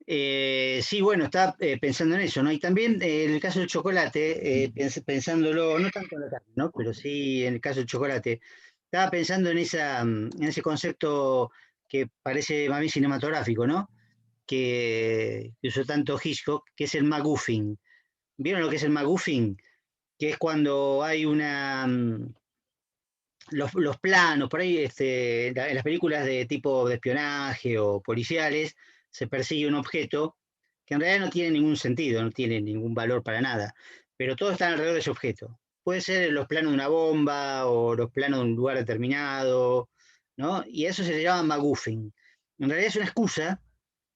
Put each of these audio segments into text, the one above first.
Sí, bueno, estaba pensando en eso, ¿no? Y también en el caso del chocolate, pensándolo, no tanto en la carne, ¿no? Pero sí en el caso del chocolate, estaba pensando en en ese concepto que parece más bien cinematográfico, ¿no? Que usó tanto Hitchcock, que es el MacGuffin. ¿Vieron lo que es el MacGuffin? Que es cuando hay los planos, por ahí en las películas de tipo de espionaje o policiales, se persigue un objeto que en realidad no tiene ningún sentido, no tiene ningún valor para nada, pero todo está alrededor de ese objeto. Puede ser los planos de una bomba o los planos de un lugar determinado, ¿no? Y eso se le llama MacGuffin. En realidad es una excusa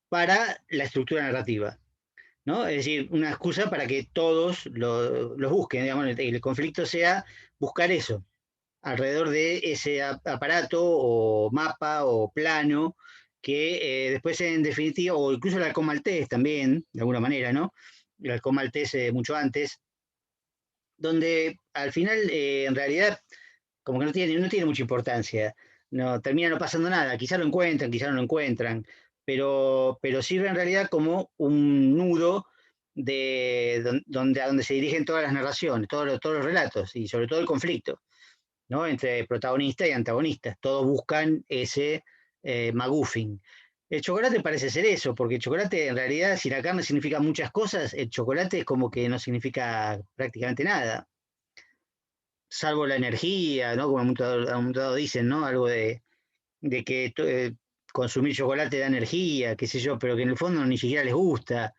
para la estructura narrativa, ¿no? Es decir, una excusa para que todos los busquen, digamos, el conflicto sea buscar eso, alrededor de ese aparato o mapa o plano que después en definitiva, o incluso el halcón maltés también, de alguna manera, ¿no? El halcón maltés mucho antes, donde al final en realidad como que no tiene mucha importancia, no, termina no pasando nada, quizá lo encuentran, quizá no lo encuentran, pero sirve en realidad como un nudo a donde se dirigen todas las narraciones, todos los relatos y sobre todo el conflicto, ¿no? Entre protagonista y antagonistas. Todos buscan ese MacGuffin. El chocolate parece ser eso, porque el chocolate en realidad, si la carne significa muchas cosas, el chocolate es como que no significa prácticamente nada, salvo la energía, ¿no? Como a un momento dado dicen, ¿no? Algo de que consumir chocolate da energía, qué sé yo, pero que en el fondo ni siquiera les gusta.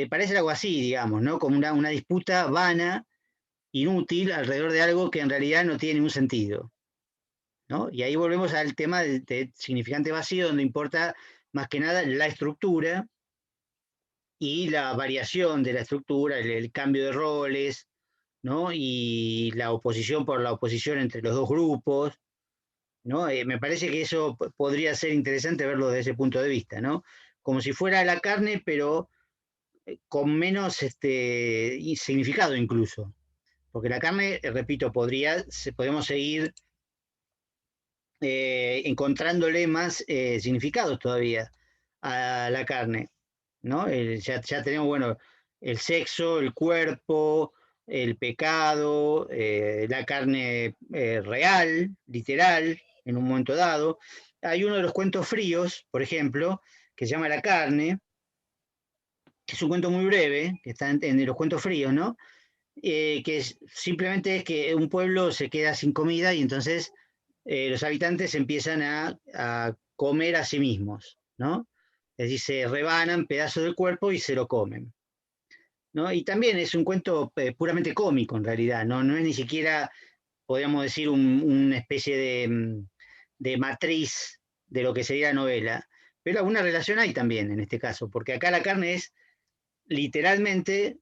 Parece algo así, digamos, ¿no? Como una disputa vana, inútil, alrededor de algo que en realidad no tiene ningún sentido. ¿No? Y ahí volvemos al tema de significante vacío, donde importa más que nada la estructura y la variación de la estructura, el cambio de roles, ¿no? Y la oposición por la oposición entre los dos grupos, ¿no? Me parece que eso podría ser interesante verlo desde ese punto de vista, ¿no? Como si fuera la carne, pero con menos significado incluso. Porque la carne, repito, podemos seguir encontrándole más significados todavía a la carne, ¿no? Ya tenemos, bueno, el sexo, el cuerpo, el pecado, la carne real, literal, en un momento dado. Hay uno de los cuentos fríos, por ejemplo, que se llama La carne, que es un cuento muy breve, que está en los cuentos fríos, ¿no? Simplemente es que un pueblo se queda sin comida y entonces los habitantes empiezan a comer a sí mismos, ¿no? Es decir, se rebanan pedazos del cuerpo y se lo comen, ¿no? Y también es un cuento puramente cómico en realidad, ¿no? No es ni siquiera, podríamos decir, una especie de matriz de lo que sería la novela, pero alguna relación hay también en este caso, porque acá la carne es literalmente,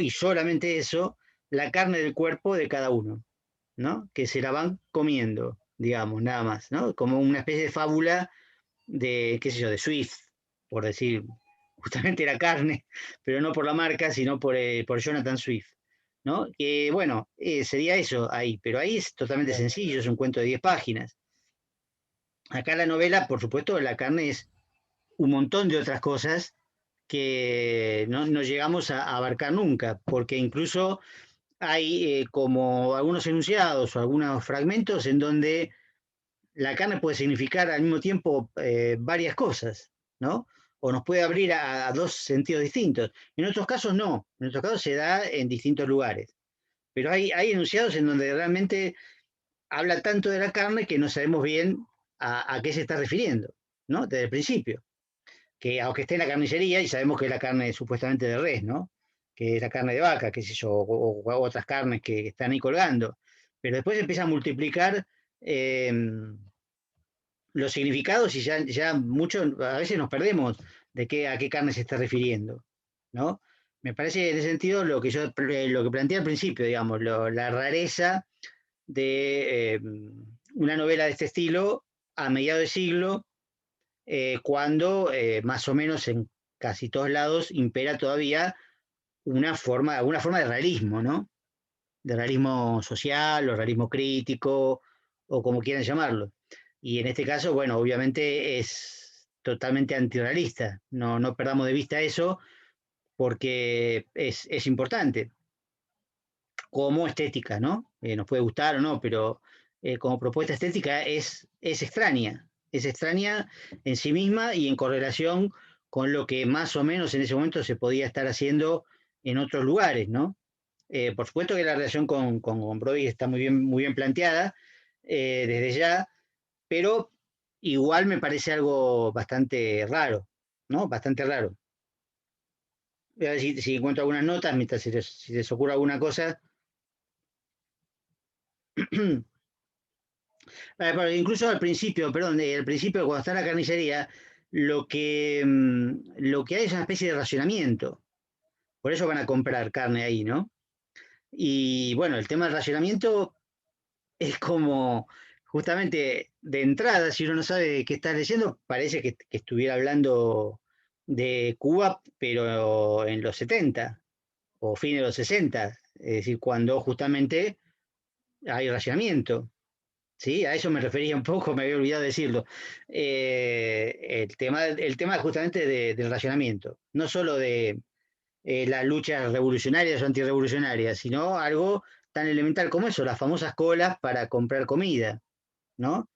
y solamente eso, la carne del cuerpo de cada uno, ¿no? Que se la van comiendo, digamos, nada más, ¿no? Como una especie de fábula de, qué sé yo, de Swift, por decir justamente la carne, pero no por la marca, sino por Jonathan Swift, ¿no? Que bueno, sería eso ahí, pero ahí es totalmente Claro. sencillo, es un cuento de 10 páginas. Acá la novela, por supuesto, la carne es un montón de otras cosas que no llegamos a abarcar nunca, porque incluso hay como algunos enunciados o algunos fragmentos en donde la carne puede significar al mismo tiempo varias cosas, ¿no? O nos puede abrir a dos sentidos distintos. En otros casos no, en otros casos se da en distintos lugares. Pero hay enunciados en donde realmente habla tanto de la carne que no sabemos bien a qué se está refiriendo, ¿no? Desde el principio. Que aunque esté en la carnicería y sabemos que es la carne supuestamente de res, ¿no? Que es la carne de vaca, qué sé yo, o otras carnes que están ahí colgando. Pero después empieza a multiplicar eh, los significados y ya mucho, a veces nos perdemos de a qué carne se está refiriendo, ¿no? Me parece en ese sentido lo que planteé al principio, digamos, la rareza de una novela de este estilo a mediados de siglo, cuando más o menos en casi todos lados impera todavía alguna forma de realismo, ¿no? De realismo social o realismo crítico o como quieran llamarlo. Y en este caso, bueno, obviamente es totalmente antirrealista. No, no perdamos de vista eso porque es importante como estética, ¿no? Nos puede gustar o no, pero como propuesta estética es extraña en sí misma y en correlación con lo que más o menos en ese momento se podía estar haciendo en otros lugares, ¿no? Por supuesto que la relación con Brody está muy bien planteada desde ya, pero igual me parece algo bastante raro, ¿no? Bastante raro. Voy a ver si encuentro algunas notas, mientras si les ocurre alguna cosa. Incluso al principio, perdón, al principio cuando está en la carnicería, lo que hay es una especie de racionamiento. Por eso van a comprar carne ahí, ¿no? Y bueno, el tema del racionamiento es como, justamente de entrada, si uno no sabe qué está leyendo, parece que estuviera hablando de Cuba, pero en los 70 o fines de los 60, es decir, cuando justamente hay racionamiento. Sí, a eso me refería un poco, me había olvidado decirlo. El tema justamente del racionamiento, no solo de las luchas revolucionarias o antirrevolucionarias, sino algo tan elemental como eso, las famosas colas para comprar comida, ¿no?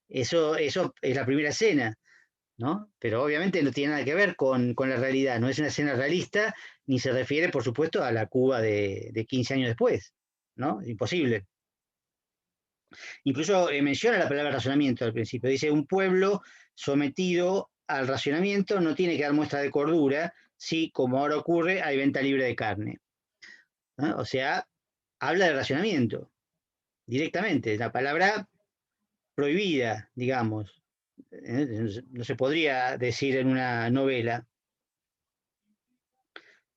Eso es la primera escena, ¿no? Pero obviamente no tiene nada que ver con la realidad, no es una escena realista, ni se refiere, por supuesto, a la Cuba de 15 años después, ¿no? Imposible. Incluso menciona la palabra razonamiento al principio. Dice, un pueblo sometido al racionamiento no tiene que dar muestra de cordura si, como ahora ocurre, hay venta libre de carne, ¿no? O sea, habla de racionamiento directamente. La palabra prohibida, digamos. No se podría decir en una novela.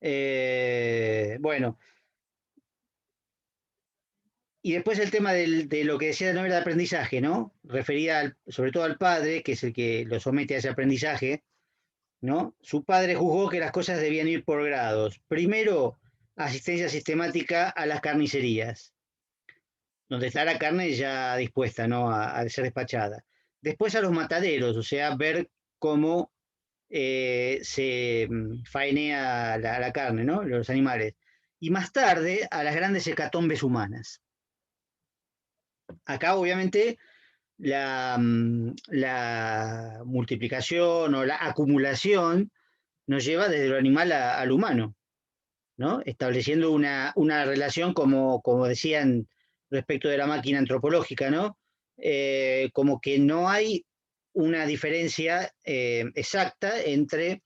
Bueno, y después el tema de lo que decía la novela de aprendizaje, ¿no? Referida sobre todo al padre, que es el que lo somete a ese aprendizaje, ¿no? Su padre juzgó que las cosas debían ir por grados. Primero, asistencia sistemática a las carnicerías, donde está la carne ya dispuesta, ¿no? A ser despachada. Después a los mataderos, o sea, ver cómo se faenea la carne, ¿no? Los animales. Y más tarde a las grandes hecatombes humanas. Acá, obviamente, la multiplicación o la acumulación nos lleva desde lo animal al humano, ¿no? Estableciendo una relación, como decían respecto de la máquina antropológica, ¿no? Como que no hay una diferencia exacta entre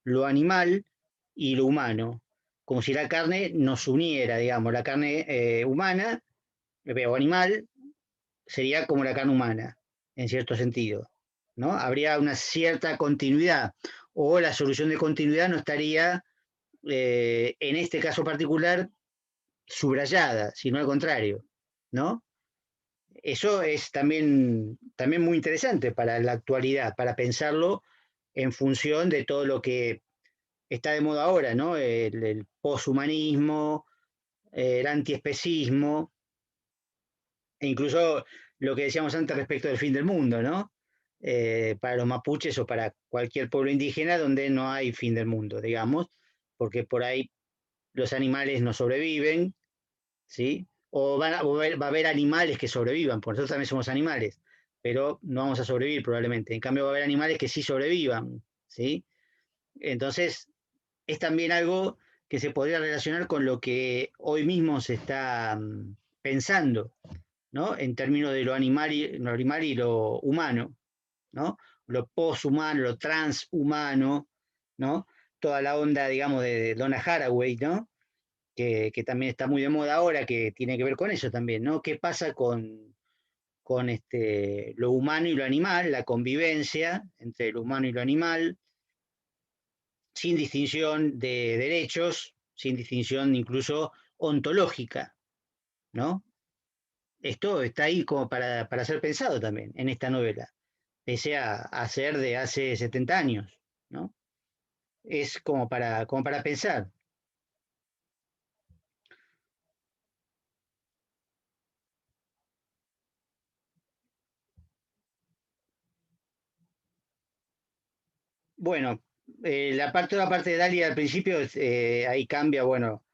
lo animal y lo humano, como si la carne nos uniera, digamos, la carne humana o animal sería como la carne humana, en cierto sentido, ¿no? Habría una cierta continuidad, o la solución de continuidad no estaría, en este caso particular, subrayada, sino al contrario, ¿no? Eso es también muy interesante para la actualidad, para pensarlo en función de todo lo que está de moda ahora, ¿no? El poshumanismo, el antiespecismo, e incluso lo que decíamos antes respecto del fin del mundo, ¿no? Para los mapuches o para cualquier pueblo indígena donde no hay fin del mundo, digamos, porque por ahí los animales no sobreviven, ¿sí? Va a haber animales que sobrevivan, porque nosotros también somos animales, pero no vamos a sobrevivir probablemente. En cambio, va a haber animales que sí sobrevivan, ¿sí? Entonces, es también algo que se podría relacionar con lo que hoy mismo se está pensando, ¿no? En términos de lo animal y lo humano, ¿no? Lo poshumano, lo transhumano, ¿no? Toda la onda, digamos, de Donna Haraway, ¿no? Que también está muy de moda ahora, que tiene que ver con eso también, ¿no? ¿Qué pasa con lo humano y lo animal, la convivencia entre lo humano y lo animal, sin distinción de derechos, sin distinción incluso ontológica, ¿no? Esto está ahí como para ser pensado también en esta novela, pese a ser de hace 70 años, ¿no? Es como para pensar. Bueno, toda la parte de Dalia al principio, ahí cambia, bueno,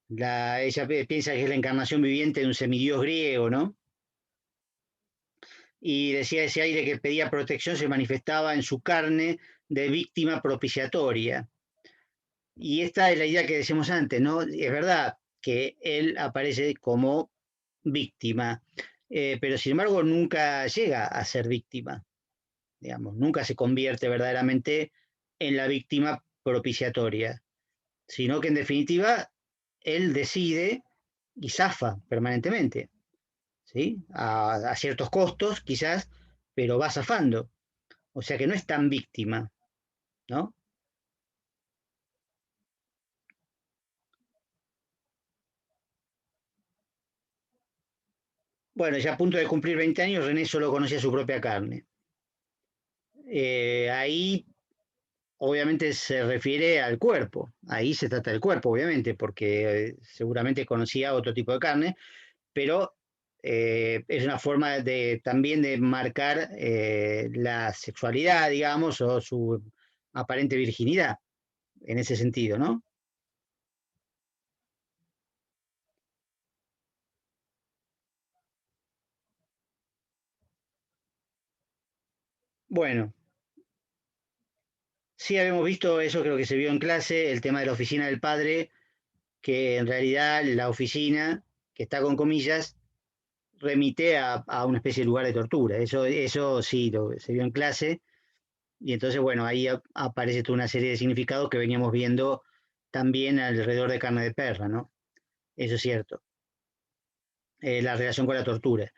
ella piensa que es la encarnación viviente de un semidios griego, ¿no? Y decía ese aire que pedía protección se manifestaba en su carne de víctima propiciatoria. Y esta es la idea que decíamos antes, ¿no? Es verdad que él aparece como víctima, pero sin embargo nunca llega a ser víctima, digamos, nunca se convierte verdaderamente en la víctima propiciatoria, sino que en definitiva él decide y zafa permanentemente, ¿sí? A ciertos costos quizás, pero va zafando, o sea que no es tan víctima, ¿no? Bueno, ya a punto de cumplir 20 años, René solo conocía su propia carne. Ahí obviamente se refiere al cuerpo, ahí se trata del cuerpo, obviamente, porque seguramente conocía otro tipo de carne, pero es una forma también de marcar la sexualidad, digamos, o su aparente virginidad, en ese sentido, ¿no? Bueno, sí habíamos visto eso, creo que se vio en clase, el tema de la oficina del padre, que en realidad la oficina, que está con comillas, remite a una especie de lugar de tortura. Eso sí, se vio en clase. Y entonces, bueno, ahí aparece toda una serie de significados que veníamos viendo también alrededor de carne de perra, ¿no? Eso es cierto. La relación con la tortura.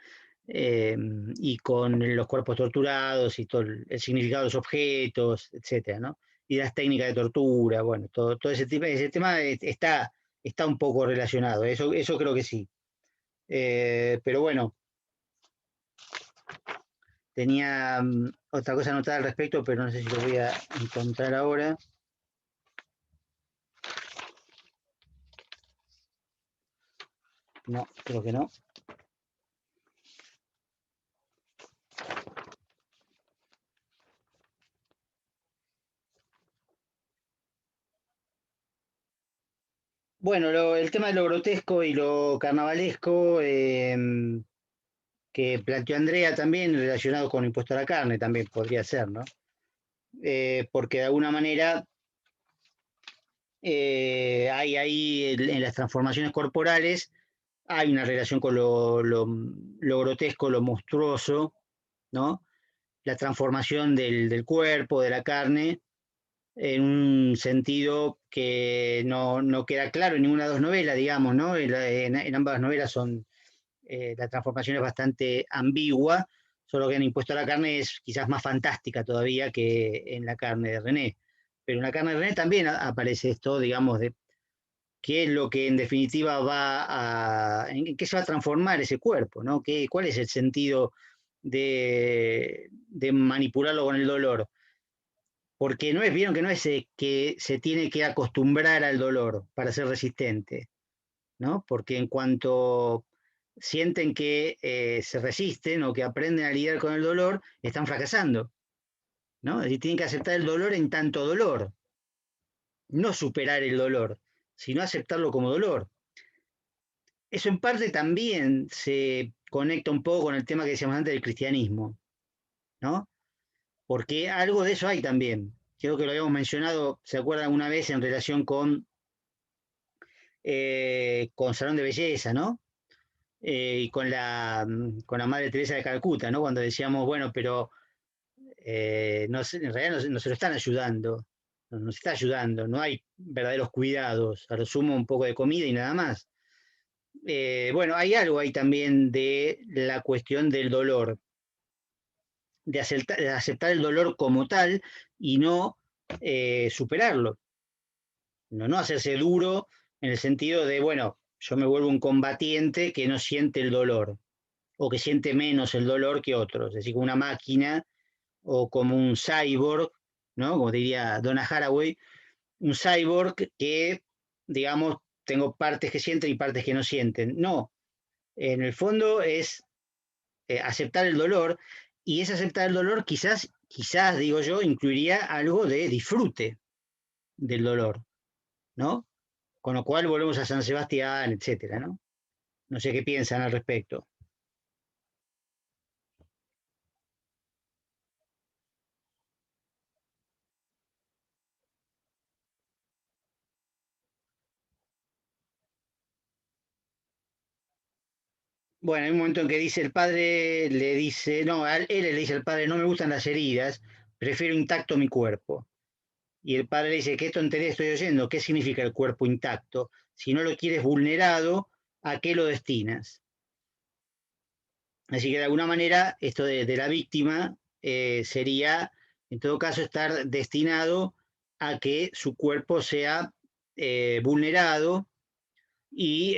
eh, y con los cuerpos torturados y todo el significado de los objetos, etcétera, ¿no? Y las técnicas de tortura, bueno, todo ese tema está un poco relacionado, eso creo que sí. Pero bueno, tenía otra cosa anotada al respecto, pero no sé si lo voy a encontrar ahora. No, creo que no. Bueno, el tema de lo grotesco y lo carnavalesco que planteó Andrea también, relacionado con el impuesto a la carne, también podría ser, ¿no? Porque de alguna manera hay ahí en las transformaciones corporales, hay una relación con lo grotesco, lo monstruoso, ¿no? La transformación del cuerpo, de la carne, en un sentido que no queda claro en ninguna de las dos novelas, digamos, ¿no? En ambas novelas la transformación es bastante ambigua, solo que en Impuesto a la Carne es quizás más fantástica todavía que en la carne de René. Pero en la carne de René también aparece esto, digamos, de qué es lo que en definitiva en qué se va a transformar ese cuerpo, ¿no? ¿Cuál es el sentido de manipularlo con el dolor? Porque vieron que no es que se tiene que acostumbrar al dolor para ser resistente, ¿no? Porque en cuanto sienten que se resisten o que aprenden a lidiar con el dolor, están fracasando, ¿no? Es decir, tienen que aceptar el dolor en tanto dolor, no superar el dolor, sino aceptarlo como dolor. Eso en parte también se conecta un poco con el tema que decíamos antes del cristianismo, ¿no? Porque algo de eso hay también. Creo que lo habíamos mencionado, ¿se acuerdan una vez en relación con Salón de Belleza, ¿no? Y con la Madre Teresa de Calcuta, ¿no? Cuando decíamos, bueno, pero no, en realidad no se lo están ayudando, no nos está ayudando, no hay verdaderos cuidados, a lo sumo un poco de comida y nada más. Bueno, hay algo ahí también de la cuestión del dolor, de aceptar el dolor como tal y no superarlo, no hacerse duro en el sentido de, bueno, yo me vuelvo un combatiente que no siente el dolor o que siente menos el dolor que otros, es decir, como una máquina o como un cyborg, ¿no? Como diría Donna Haraway, un cyborg que, digamos, tengo partes que sienten y partes que no sienten. No, en el fondo es aceptar el dolor y es aceptar el dolor quizás quizás, digo yo, incluiría algo de disfrute del dolor, ¿no? Con lo cual volvemos a San Sebastián, etcétera, ¿no? No sé qué piensan al respecto. Bueno, hay un momento en que dice el padre, le dice, no, él le dice al padre, no me gustan las heridas, prefiero intacto mi cuerpo. Y el padre le dice, ¿qué tontería estoy oyendo? ¿Qué significa el cuerpo intacto? Si no lo quieres vulnerado, ¿a qué lo destinas? Así que de alguna manera, esto de la víctima sería, en todo caso, estar destinado a que su cuerpo sea vulnerado y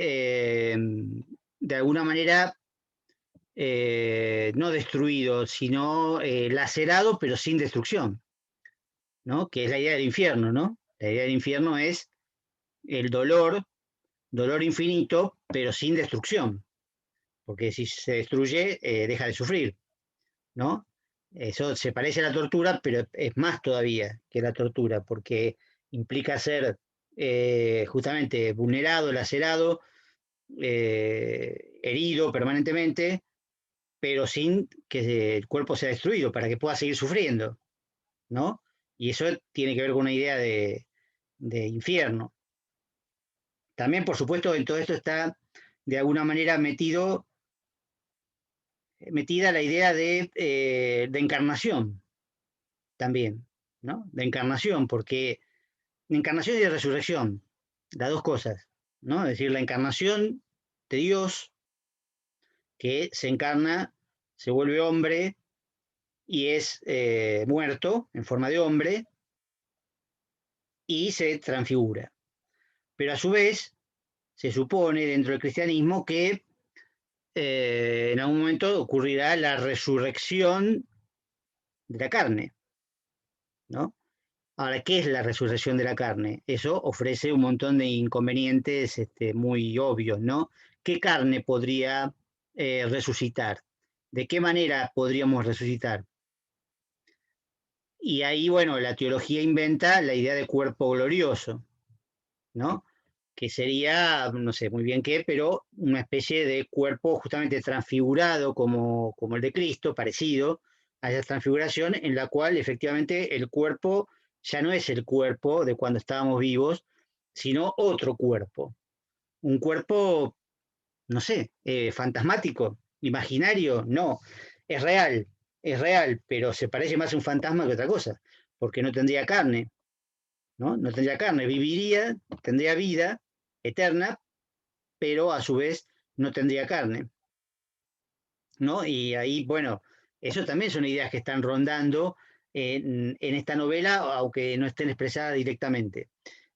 de alguna manera no destruido, sino lacerado, pero sin destrucción, ¿no? Que es la idea del infierno, ¿no? La idea del infierno es el dolor, dolor infinito, pero sin destrucción, porque si se destruye, deja de sufrir, ¿no? Eso se parece a la tortura, pero es más todavía que la tortura, porque implica ser justamente vulnerado, lacerado, herido permanentemente, pero sin que el cuerpo sea destruido, para que pueda seguir sufriendo, ¿no? Y eso tiene que ver con una idea de infierno. También, por supuesto, en todo esto está de alguna manera metida la idea de encarnación también, ¿no? De encarnación, porque de encarnación y de resurrección, las dos cosas, ¿no? Es decir, la encarnación de Dios que se encarna, se vuelve hombre y es muerto en forma de hombre y se transfigura. Pero a su vez, se supone dentro del cristianismo que en algún momento ocurrirá la resurrección de la carne, ¿no? Ahora, ¿qué es la resurrección de la carne? Eso ofrece un montón de inconvenientes muy obvios, ¿no? ¿Qué carne podría resucitar? ¿De qué manera podríamos resucitar? Y ahí, bueno, la teología inventa la idea de cuerpo glorioso, ¿no? Que sería, no sé muy bien qué, pero una especie de cuerpo justamente transfigurado como el de Cristo, parecido a esa transfiguración en la cual efectivamente el cuerpo ya no es el cuerpo de cuando estábamos vivos, sino otro cuerpo. Un cuerpo, no sé, fantasmático, imaginario, no, es real, pero se parece más a un fantasma que otra cosa, porque no tendría carne, ¿no? No tendría carne, viviría, tendría vida eterna, pero a su vez no tendría carne, ¿no? Y ahí, bueno, eso también son ideas que están rondando en esta novela, aunque no estén expresadas directamente.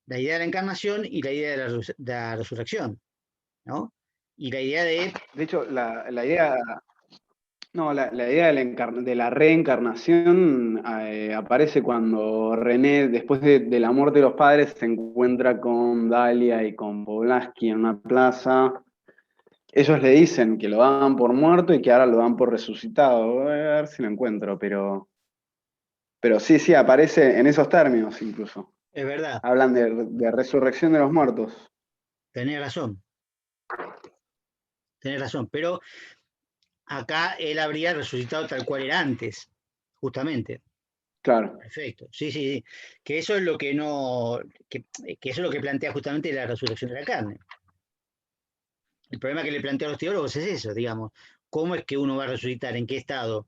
La idea de la encarnación y la idea de la resurrección, ¿no? Y la idea de... De hecho, la idea, no, la idea de la reencarnación aparece cuando René, después de la muerte de los padres, se encuentra con Dalia y con Poblaski en una plaza. Ellos le dicen que lo daban por muerto y que ahora lo dan por resucitado. Voy a ver si lo encuentro, pero sí, sí, aparece en esos términos incluso. Es verdad, Hablan de resurrección de los muertos. tenés razón, pero acá él habría resucitado tal cual era antes, justamente. Claro. Perfecto, sí, sí, sí. Que eso es lo que no, que eso es lo que plantea justamente la resurrección de la carne. El problema que le planteo a los teólogos es eso, digamos, ¿cómo es que uno va a resucitar? ¿En qué estado?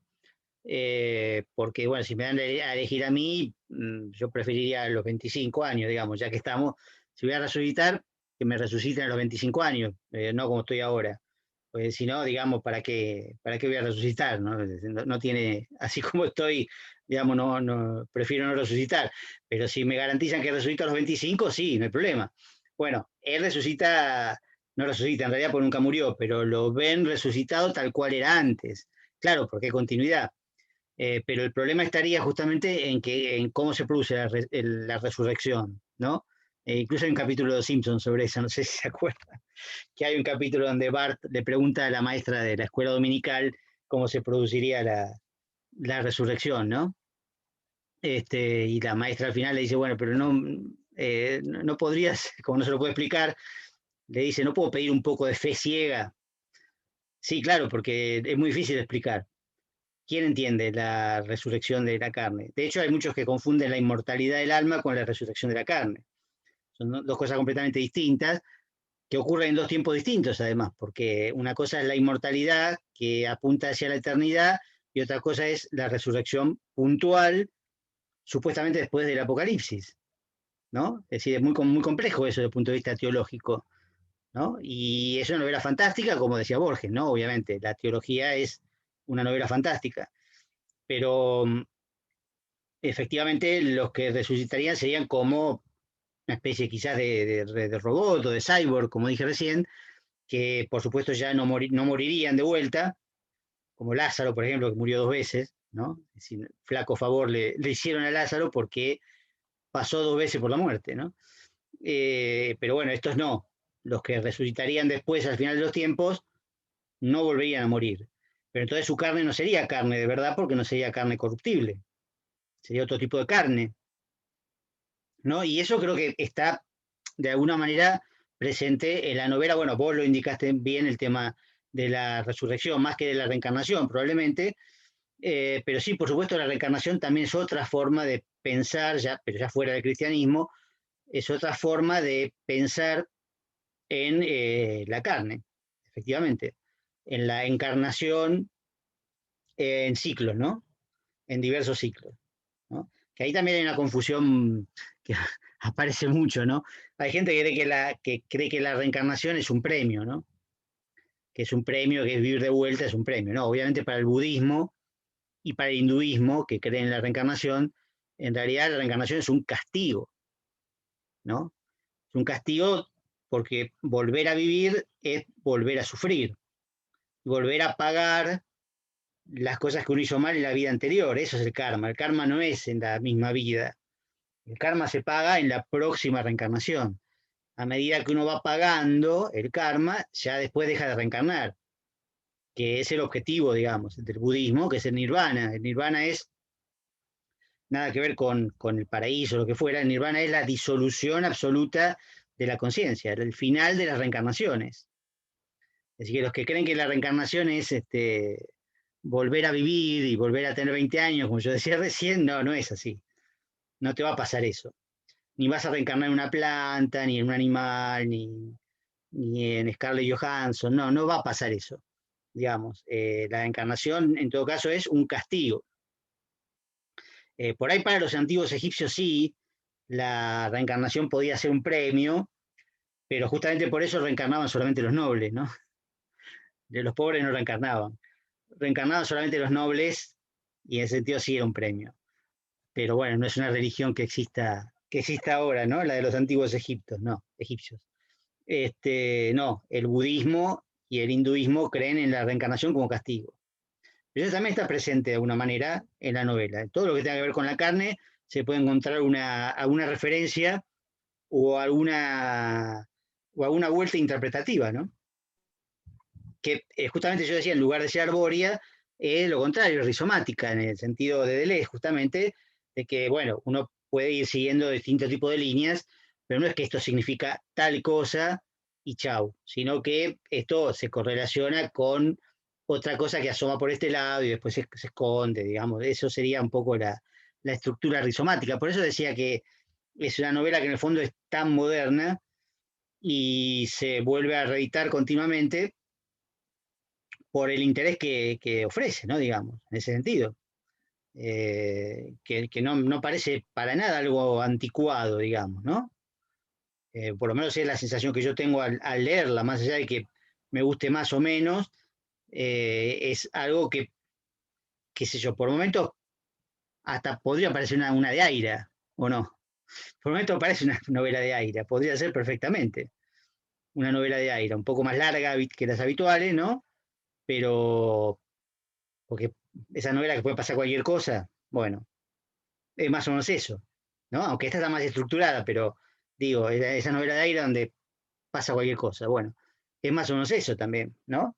Porque, bueno, si me dan a elegir a mí, yo preferiría a los 25 años, digamos, ya que estamos, si voy a resucitar, que me resuciten a los 25 años, no como estoy ahora. Pues si no, digamos, para qué voy a resucitar? ¿No? No tiene, así como estoy, digamos, prefiero no resucitar. Pero si me garantizan que resucito a los 25, sí, no hay problema. Bueno, él resucita, no resucita, en realidad porque nunca murió, pero lo ven resucitado tal cual era antes. Claro, porque hay continuidad. Pero el problema estaría justamente en cómo se produce la resurrección, ¿no? Incluso hay un capítulo de Los Simpsons sobre eso, no sé si se acuerdan, que hay un capítulo donde Bart le pregunta a la maestra de la escuela dominical cómo se produciría la resurrección, ¿no? y la maestra al final le dice, bueno, pero no podrías, como no se lo puede explicar, le dice, ¿no puedo pedir un poco de fe ciega? Sí, claro, porque es muy difícil de explicar. ¿Quién entiende la resurrección de la carne? De hecho, hay muchos que confunden la inmortalidad del alma con la resurrección de la carne. Son dos cosas completamente distintas que ocurren en dos tiempos distintos, además, porque una cosa es la inmortalidad que apunta hacia la eternidad y otra cosa es la resurrección puntual, supuestamente después del Apocalipsis, ¿no? Es decir, es muy complejo eso desde el punto de vista teológico, ¿no? Y es una novela fantástica, como decía Borges, ¿no? Obviamente, la teología es una novela fantástica, pero efectivamente los que resucitarían serían como una especie quizás de robot o de cyborg, como dije recién, que por supuesto ya no morirían de vuelta, como Lázaro, por ejemplo, que murió 2 veces, ¿no? Es decir, flaco favor le hicieron a Lázaro porque pasó 2 veces por la muerte, ¿no? Pero bueno, estos no. Los que resucitarían después, al final de los tiempos, no volverían a morir. Pero entonces su carne no sería carne de verdad porque no sería carne corruptible, sería otro tipo de carne, ¿no? Y eso creo que está de alguna manera presente en la novela. Bueno, vos lo indicaste bien el tema de la resurrección, más que de la reencarnación, probablemente, pero sí, por supuesto, la reencarnación también es otra forma de pensar, ya, pero ya fuera del cristianismo, es otra forma de pensar en la carne, efectivamente, en la encarnación en ciclos, ¿no? En diversos ciclos, ¿no? Que ahí también hay una confusión que aparece mucho, ¿no? Hay gente que cree que la reencarnación es un premio, ¿no? Que es un premio, que es vivir de vuelta, es un premio, ¿no? Obviamente para el budismo y para el hinduismo, que creen en la reencarnación, en realidad la reencarnación es un castigo, ¿no? Es un castigo porque volver a vivir es volver a sufrir, volver a pagar las cosas que uno hizo mal en la vida anterior. Eso es el karma. El karma no es en la misma vida. El karma se paga en la próxima reencarnación. A medida que uno va pagando el karma, ya después deja de reencarnar, que es el objetivo, digamos, del budismo, que es el nirvana. El nirvana es nada que ver con el paraíso o lo que fuera. El nirvana es la disolución absoluta de la conciencia, el final de las reencarnaciones. Es decir, que los que creen que la reencarnación es volver a vivir y volver a tener 20 años, como yo decía recién, no, no es así. No te va a pasar eso. Ni vas a reencarnar en una planta, ni en un animal, ni en Scarlett Johansson. No, no va a pasar eso. Digamos, la encarnación en todo caso es un castigo. Por ahí para los antiguos egipcios sí, la reencarnación podía ser un premio, pero justamente por eso reencarnaban solamente los nobles, ¿no? De los pobres no reencarnaban. Reencarnaban solamente los nobles y en ese sentido sí era un premio. Pero bueno, no es una religión que exista ahora, ¿no? La de los antiguos egipcios, no, egipcios. No, el budismo y el hinduismo creen en la reencarnación como castigo. Pero eso también está presente de alguna manera en la novela. Todo lo que tenga que ver con la carne se puede encontrar alguna referencia o alguna vuelta interpretativa, ¿no? Que justamente yo decía, en lugar de ser arbórea, es lo contrario, rizomática, en el sentido de Deleuze, justamente, de que, bueno, uno puede ir siguiendo distintos tipos de líneas, pero no es que esto significa tal cosa y chau, sino que esto se correlaciona con otra cosa que asoma por este lado y después se esconde, digamos. Eso sería un poco la estructura rizomática. Por eso decía que es una novela que en el fondo es tan moderna y se vuelve a reeditar continuamente por el interés que ofrece, ¿no? Digamos, en ese sentido. Que no parece para nada algo anticuado, digamos, ¿no? Por lo menos es la sensación que yo tengo al leerla, más allá de que me guste más o menos, es algo que, qué sé yo, por momentos hasta podría parecer una de Aira, ¿o no? Por momentos parece una novela de Aira, podría ser perfectamente una novela de Aira, un poco más larga que las habituales, ¿no? Pero, porque esa novela que puede pasar cualquier cosa, bueno, es más o menos eso, ¿no? Aunque esta está más estructurada, pero digo, esa novela de Aira donde pasa cualquier cosa, bueno, es más o menos eso también, ¿no?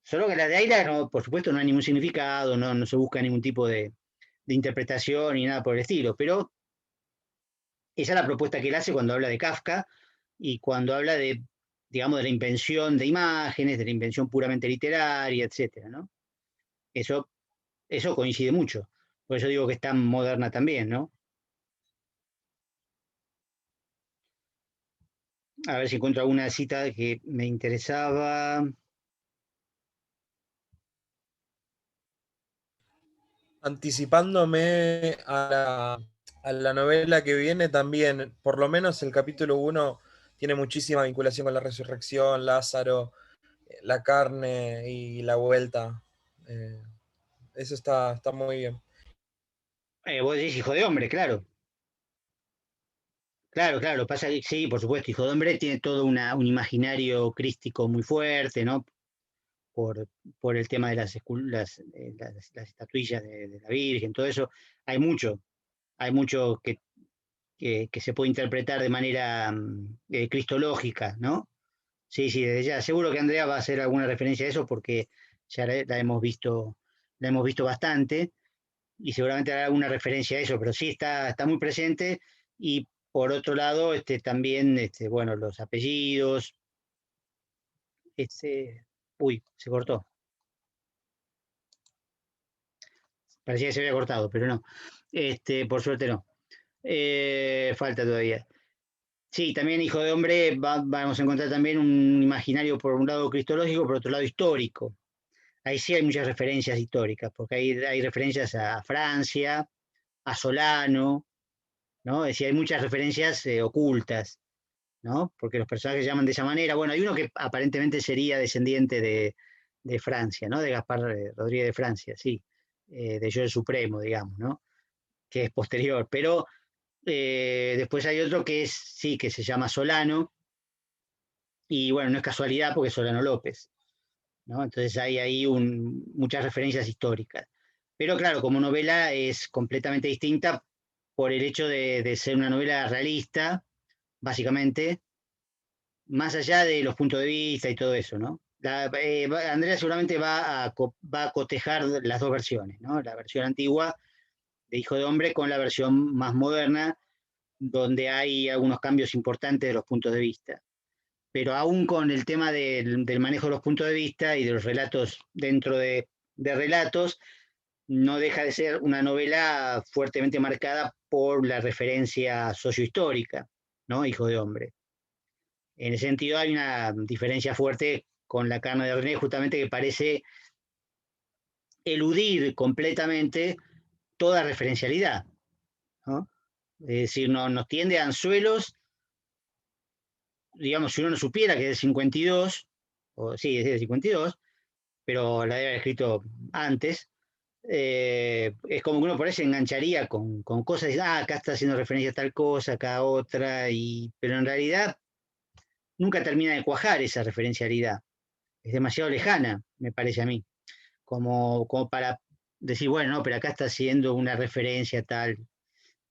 Solo que la de Aira, no, por supuesto, no hay ningún significado, no se busca ningún tipo de interpretación ni nada por el estilo, pero esa es la propuesta que él hace cuando habla de Kafka y cuando habla de, digamos, de la invención de imágenes, de la invención puramente literaria, etcétera, ¿no? Eso, eso coincide mucho. Por eso digo que es tan moderna también, ¿no? A ver si encuentro alguna cita que me interesaba. Anticipándome a la novela que viene también, por lo menos el capítulo 1 tiene muchísima vinculación con la resurrección, Lázaro, la carne y la vuelta. Eso está muy bien. Vos decís hijo de hombre, claro. Claro, claro, pasa que sí, por supuesto, hijo de hombre tiene todo un imaginario crístico muy fuerte, ¿no? Por, por el tema de las estatuillas de la Virgen, todo eso. Hay mucho que se puede interpretar de manera cristológica, ¿no? Sí, sí, desde ya. Seguro que Andrea va a hacer alguna referencia a eso porque ya la hemos visto bastante y seguramente hará alguna referencia a eso, pero sí está muy presente y por otro lado, también, bueno, los apellidos, uy, se cortó, parecía que se había cortado, pero no, por suerte no. Falta todavía. Sí, también Hijo de Hombre vamos a encontrar también un imaginario por un lado cristológico, por otro lado histórico. Ahí sí hay muchas referencias históricas, porque hay referencias a Francia, a Solano, ¿no? Es decir, hay muchas referencias ocultas, ¿no? Porque los personajes se llaman de esa manera. Bueno, hay uno que aparentemente sería descendiente de Francia, ¿no? De Gaspar Rodríguez de Francia, sí, de Yo el Supremo, digamos, ¿no? Que es posterior. Pero después hay otro que sí, que se llama Solano, y bueno, no es casualidad porque es Solano López, ¿no? Entonces hay ahí muchas referencias históricas. Pero claro, como novela es completamente distinta por el hecho de ser una novela realista, básicamente, más allá de los puntos de vista y todo eso, ¿no? Andrea seguramente va a cotejar las dos versiones, ¿no? La versión antigua de Hijo de Hombre con la versión más moderna, donde hay algunos cambios importantes de los puntos de vista. Pero aún con el tema del manejo de los puntos de vista y de los relatos dentro de relatos, no deja de ser una novela fuertemente marcada por la referencia sociohistórica, ¿no? Hijo de Hombre. En ese sentido hay una diferencia fuerte con la carne de René, justamente que parece eludir completamente toda referencialidad, ¿no? Es decir, nos tiende a anzuelos, digamos, si uno no supiera que es del 52, o sí, es del 52, pero la debe haber escrito antes, es como que uno por ahí se engancharía con cosas, y, acá está haciendo referencia a tal cosa, acá a otra, pero en realidad nunca termina de cuajar esa referencialidad. Es demasiado lejana, me parece a mí, como para decir, bueno, no, pero acá está haciendo una referencia tal,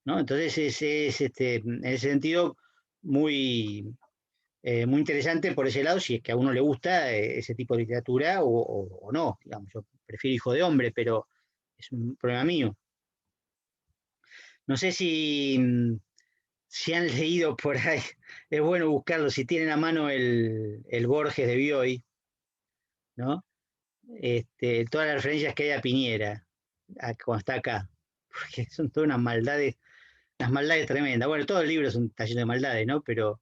¿no? Entonces en ese sentido muy, muy interesante por ese lado, si es que a uno le gusta ese tipo de literatura o no, digamos, yo prefiero Hijo de Hombre, pero es un problema mío. No sé si han leído por ahí, es bueno buscarlo, si tienen a mano el Borges de Bioy, ¿no? Todas las referencias que hay a Piñera, cuando está acá, porque son todas unas maldades tremendas. Bueno, todo el libro es un taller de maldades, ¿no? Pero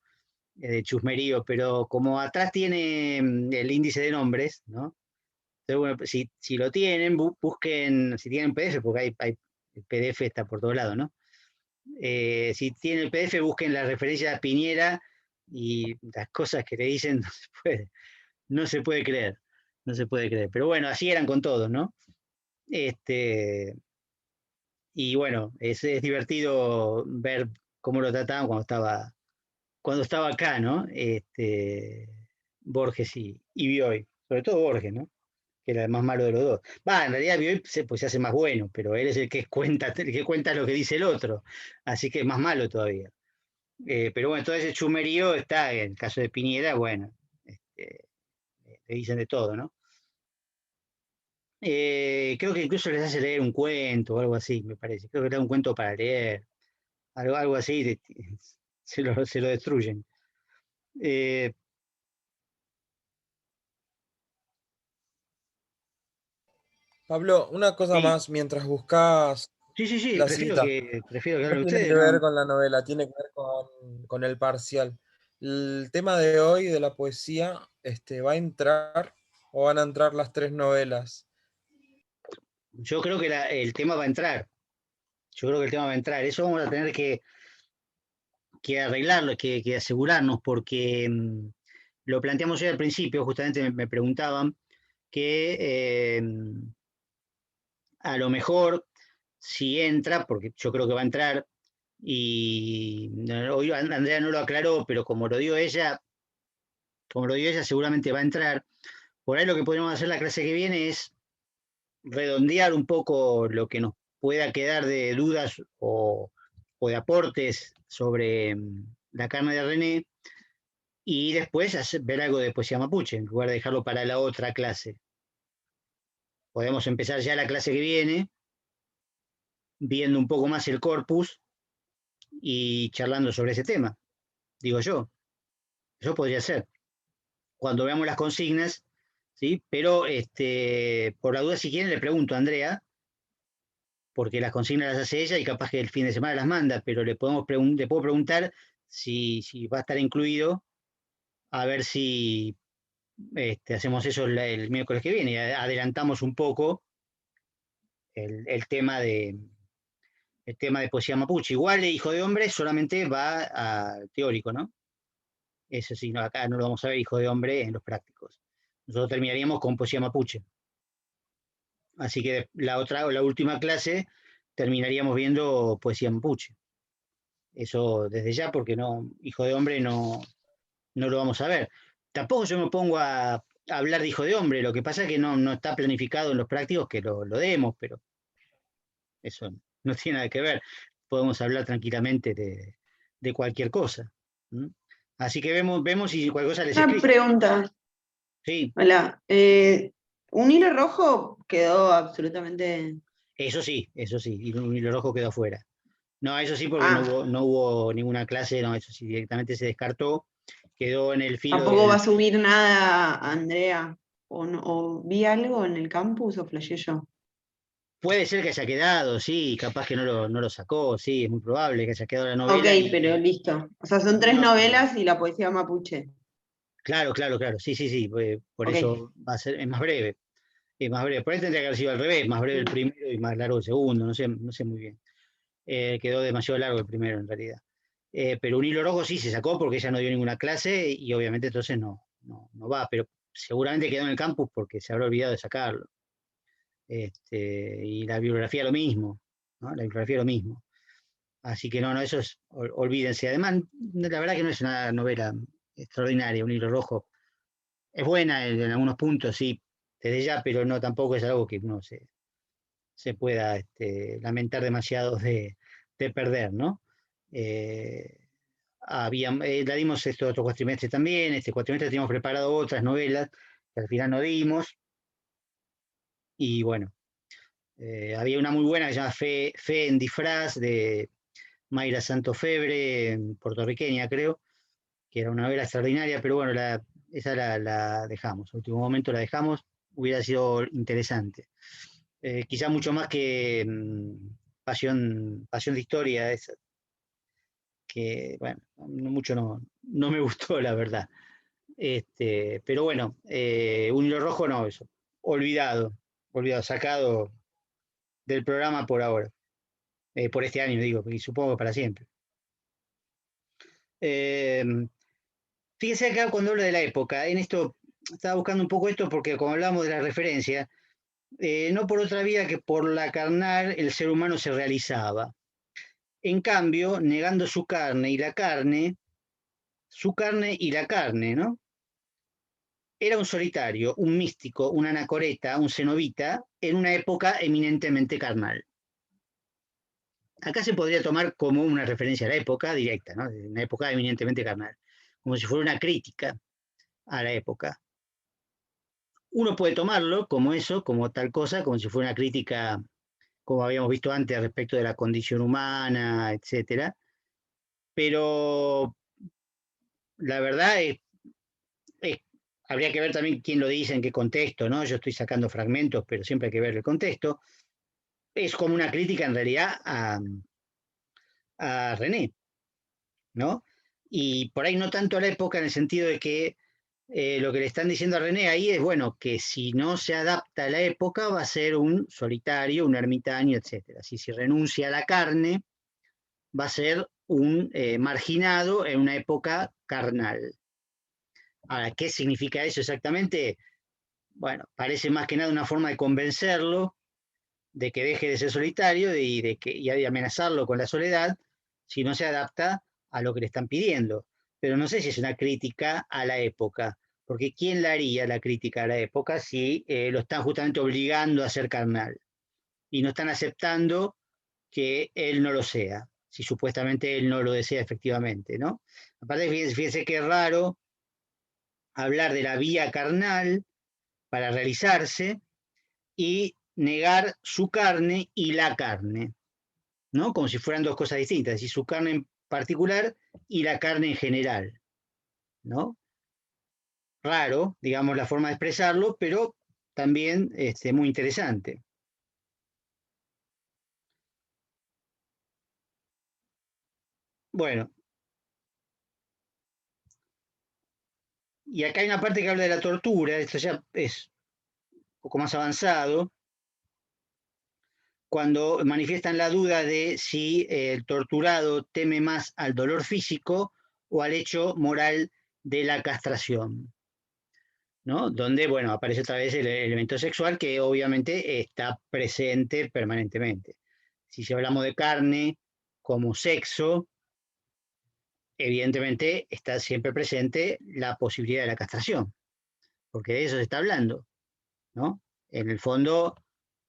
de chusmerío, pero como atrás tiene el índice de nombres, ¿no? Entonces, bueno, pues, si lo tienen, busquen, si tienen PDF, porque el PDF está por todos lados, ¿no? Si tienen el PDF, busquen la referencia a Piñera y las cosas que le dicen no se puede creer, no se puede creer. Pero bueno, así eran con todos, ¿no? Este, y bueno, es divertido ver cómo lo trataban cuando estaba acá, ¿no? Borges y Bioy, sobre todo Borges, ¿no? Que era el más malo de los dos. Va, en realidad Bioy pues, se hace más bueno, pero él es el que cuenta lo que dice el otro, así que es más malo todavía. Pero bueno, todo ese chumerío está, en el caso de Piñera, bueno, le dicen de todo, ¿no? Creo que incluso les hace leer un cuento o algo así, me parece. Creo que le da un cuento para leer, algo así, se lo destruyen. Eh, Pablo, una cosa sí, más mientras buscas sí, la cita. prefiero que No hablen tiene ustedes, que ver no. con la novela, tiene que ver con el parcial. El tema de hoy de la poesía, ¿va a entrar o van a entrar las tres novelas? Yo creo que el tema va a entrar. Yo creo que el tema va a entrar. Eso vamos a tener que arreglarlo, que asegurarnos, porque lo planteamos hoy al principio, justamente me preguntaban que a lo mejor si entra, porque yo creo que va a entrar, y hoy Andrea no lo aclaró, pero como lo dio ella, seguramente va a entrar. Por ahí lo que podemos hacer la clase que viene es redondear un poco lo que nos pueda quedar de dudas o de aportes sobre la carne de René y después ver algo de poesía mapuche, en lugar de dejarlo para la otra clase. Podemos empezar ya la clase que viene, viendo un poco más el corpus y charlando sobre ese tema, digo yo. Eso podría ser. Cuando veamos las consignas, ¿sí? Pero por la duda, si quieren, le pregunto a Andrea, porque las consignas las hace ella y capaz que el fin de semana las manda, pero le puedo preguntar si va a estar incluido, a ver si hacemos eso el miércoles que viene, y adelantamos un poco el, el tema de, el tema de poesía mapuche. Igual Hijo de Hombre solamente va al teórico, ¿no? Eso sí, no, acá no lo vamos a ver, Hijo de Hombre, en los prácticos. Nosotros terminaríamos con poesía mapuche. Así que la última clase terminaríamos viendo poesía mapuche. Eso desde ya, porque no, Hijo de Hombre no lo vamos a ver. Tampoco yo me pongo a hablar de Hijo de Hombre, lo que pasa es que no está planificado en los prácticos que lo demos, pero eso no tiene nada que ver. Podemos hablar tranquilamente de cualquier cosa. ¿M? Así que vemos si cualquier cosa les Una escribo. pregunta, Sí, hola. Un hilo rojo quedó absolutamente. eso sí, y un hilo rojo quedó afuera. No, eso sí, porque Ah, no hubo ninguna clase, no, eso sí, directamente se descartó, quedó en el filo tampoco va a del... subir nada, Andrea. ¿O, o vi algo en el campus o flasheé yo? Puede ser que haya quedado, sí, capaz que no lo sacó, sí, es muy probable que haya quedado la Ok, novela pero listo. O sea, son tres no, novelas y la poesía mapuche. claro, sí, por Ok. eso es más breve, por ahí tendría que haber sido al revés, más breve el Mm. primero y más largo el segundo, no sé muy bien. Quedó demasiado largo el primero en realidad. Pero un hilo rojo sí se sacó porque ella no dio ninguna clase y obviamente entonces no va, pero seguramente quedó en el campus porque se habrá olvidado de sacarlo. Y la bibliografía lo mismo, ¿no? La bibliografía lo mismo. Así que no, eso es, olvídense. Además, la verdad que no es una novela extraordinaria, un hilo rojo. Es buena en algunos puntos, sí, desde ya, pero no tampoco es algo que uno se pueda lamentar demasiado de perder, ¿no? Eh, la dimos este otro cuatrimestre también, este cuatrimestre teníamos preparado otras novelas que al final no dimos, y bueno, había una muy buena que se llama Fe en disfraz de Mayra Santofebre, puertorriqueña creo, que era una novela extraordinaria, pero bueno, esa la dejamos, en último momento la dejamos, hubiera sido interesante. Quizá mucho más que Pasión de Historia, esa, que bueno, mucho no me gustó la verdad. Pero bueno, un hilo rojo no, eso, olvidado, sacado del programa por ahora, por este año digo, y supongo que para siempre. Eh, Fíjese acá cuando hablo de la época, en esto estaba buscando un poco esto porque como hablamos de la referencia, no por otra vía que por la carnal el ser humano se realizaba. En cambio, negando su carne y la carne, ¿no? Era un solitario, un místico, un anacoreta, un cenobita, en una época eminentemente carnal. Acá se podría tomar como una referencia a la época directa, ¿no? Una época eminentemente carnal, como si fuera una crítica a la época. uno puede tomarlo como eso, como tal cosa, como si fuera una crítica, como habíamos visto antes, respecto de la condición humana, etcétera. Pero la verdad es- habría que ver también quién lo dice, en qué contexto, ¿no? Yo estoy sacando fragmentos, pero siempre hay que ver el contexto. Es como una crítica en realidad a René, ¿no? Y por ahí no tanto a la época, en el sentido de que lo que le están diciendo a René ahí es, bueno, que si no se adapta a la época va a ser un solitario, un ermitaño, etcétera. Si renuncia a la carne, va a ser un marginado en una época carnal. Ahora, ¿qué significa eso exactamente? Bueno, parece más que nada una forma de convencerlo de que deje de ser solitario y de amenazarlo con la soledad si no se adapta a lo que le están pidiendo. Pero no sé si es una crítica a la época, porque ¿quién le haría la crítica a la época si lo están justamente obligando a ser carnal y no están aceptando que él no lo sea, si supuestamente él no lo desea efectivamente, ¿no? Aparte, fíjense que es raro hablar de la vía carnal para realizarse y negar su carne y la carne, ¿no? Como si fueran dos cosas distintas, es decir, su carne en particular y la carne en general, ¿no? Raro, digamos, la forma de expresarlo, pero también muy interesante. Bueno, y acá hay una parte que habla de la tortura, esto ya es un poco más avanzado, cuando manifiestan la duda de si el torturado teme más al dolor físico o al hecho moral de la castración, ¿no? Donde, bueno, aparece otra vez el elemento sexual que obviamente está presente permanentemente. Si hablamos de carne como sexo, evidentemente está siempre presente la posibilidad de la castración, porque de eso se está hablando, ¿no? En el fondo,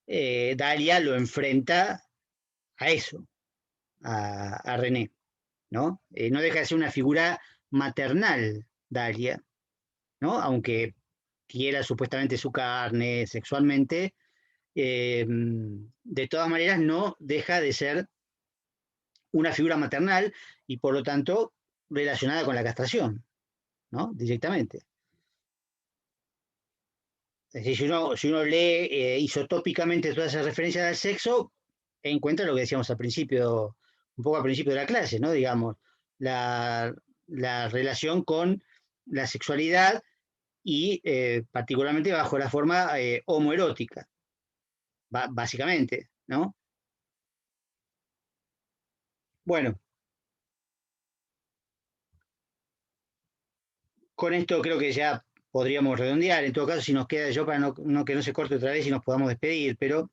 Dalia lo enfrenta a eso, a René, ¿no? No deja de ser una figura maternal, Dalia, ¿no? Aunque quiera supuestamente su carne sexualmente, de todas maneras no deja de ser una figura maternal y por lo tanto relacionada con la castración, ¿no? Directamente. Es decir, si uno lee isotópicamente todas esas referencias al sexo, encuentra lo que decíamos al principio, un poco al principio de la clase, ¿no? Digamos, la, la relación con la sexualidad y particularmente bajo la forma homoerótica, básicamente, ¿no? Bueno, con esto creo que ya podríamos redondear. En todo caso, si nos queda yo para que no se corte otra vez y nos podamos despedir, pero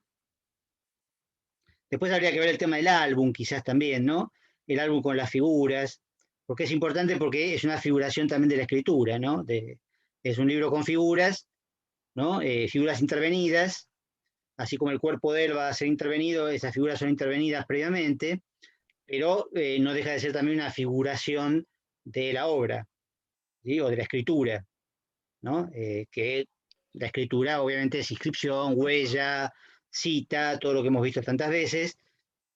después habría que ver el tema del álbum, quizás también, ¿no? El álbum con las figuras, porque es importante porque es una figuración también de la escritura, ¿no? Es un libro con figuras, ¿no? Figuras intervenidas, así como el cuerpo de él va a ser intervenido, esas figuras son intervenidas previamente, pero no deja de ser también una figuración de la obra, ¿sí? O de la escritura, ¿no? Que la escritura obviamente es inscripción, huella, cita, todo lo que hemos visto tantas veces,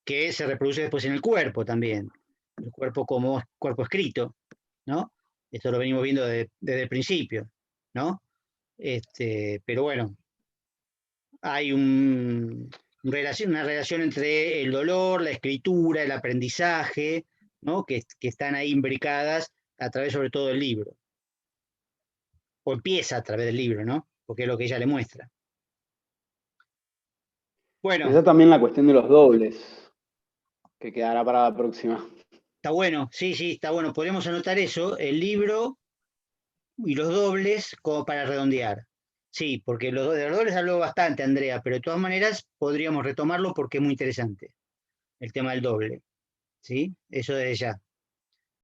que se reproduce después en el cuerpo también, el cuerpo como cuerpo escrito, ¿no? Esto lo venimos viendo desde el principio, ¿no? Pero bueno, hay una relación entre el dolor, la escritura, el aprendizaje, ¿no? Que están ahí imbricadas a través sobre todo del libro, o empieza a través del libro, ¿no? Porque es lo que ella le muestra. Bueno, Está también la cuestión de los dobles, que quedará para la próxima. está bueno, sí, está bueno. Podemos anotar eso, el libro y los dobles como para redondear. Sí, porque de los dobles habló bastante, Andrea, pero de todas maneras podríamos retomarlo porque es muy interesante el tema del doble. ¿Sí? Eso desde ya.